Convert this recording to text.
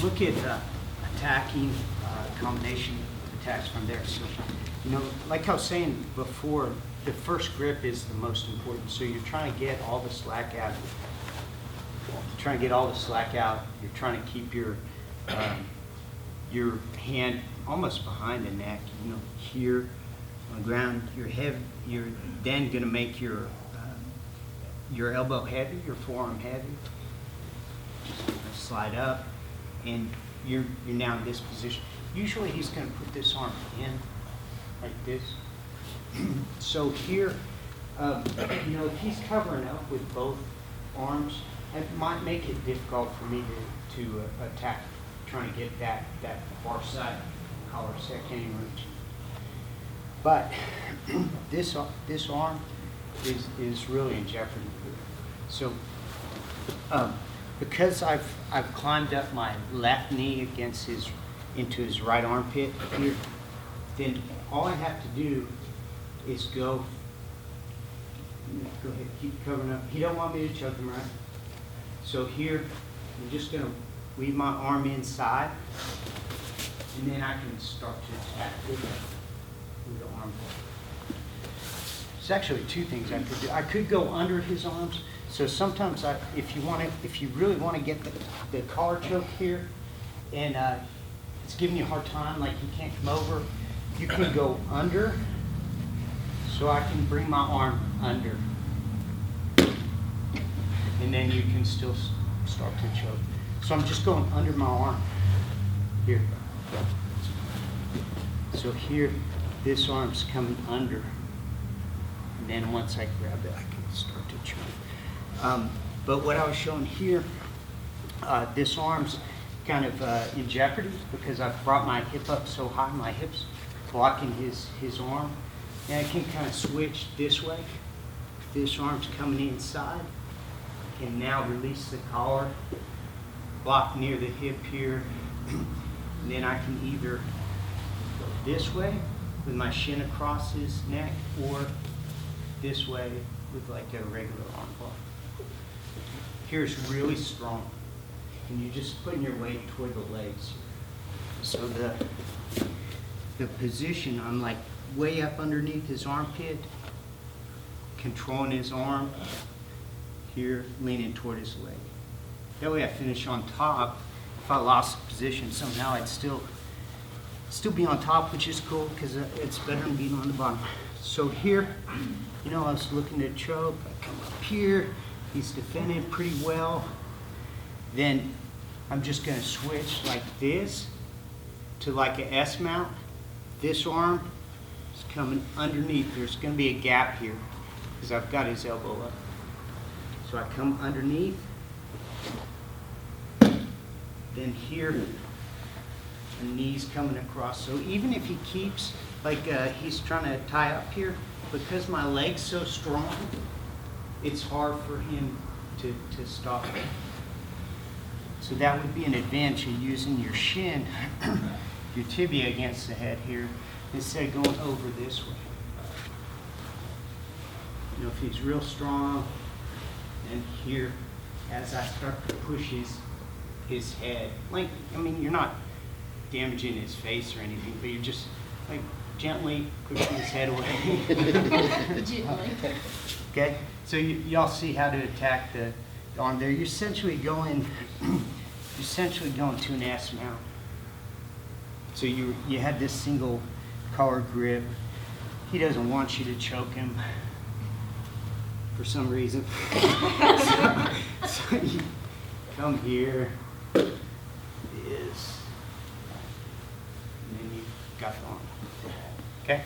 look at attacking, combination attacks from there. So, you know, like I was saying before, the first grip is the most important. So you're trying to get all the slack out. You're trying to get all the slack out. You're trying to keep your hand almost behind the neck. You know, here on the ground. You're then going to make your elbow heavy, your forearm heavy. Just slide up, and you're now in this position. Usually he's going to put this arm in like this. So here, you know, if he's covering up with both arms, it might make it difficult for me to attack, trying to get that far side collar second reach. But this arm is really in jeopardy here. So because I've climbed up my left knee into his right armpit here, then all I have to do is go ahead, keep covering up. He don't want me to choke him, right? So here, I'm just gonna weave my arm inside, and then I can start to attack with the arm. There's actually two things I could do. I could go under his arms. So sometimes if you really want to get the collar choke here, and it's giving you a hard time, like you can't come over, you can go under, so I can bring my arm under. And then you can still start to choke. So I'm just going under my arm here. So here, this arm's coming under. And then once I grab it, I can start to choke. But what I was showing here, this arm's kind of in jeopardy because I've brought my hip up so high, my hip's blocking his arm. And I can kind of switch this way. This arm's coming inside. I can now release the collar, block near the hip here. And then I can either go this way with my shin across his neck, or this way with like a regular arm block. Here's really strong, and you're just putting your weight toward the legs. So the position, I'm like way up underneath his armpit, controlling his arm, here leaning toward his leg. That way I finish on top. If I lost the position somehow, I'd still be on top, which is cool because it's better than being on the bottom. So here, you know, I was looking to choke. I come up here. He's defending pretty well. Then I'm just going to switch like this to like an S mount. This arm is coming underneath. There's going to be a gap here because I've got his elbow up. So I come underneath. Then here, the knee's coming across. So even if he keeps, like he's trying to tie up here, because my leg's so strong, it's hard for him to stop. So that would be an advantage of using your shin, your tibia against the head here, instead of going over this way. You know, if he's real strong, and here, as I start to push his head, like, I mean, you're not damaging his face or anything, but you're just like gently pushing his head away. Gently. Okay, so y'all see how to attack the arm there. You're essentially going to an S mount. So you had this single collar grip. He doesn't want you to choke him for some reason. so you come here. And then you got the arm. Okay?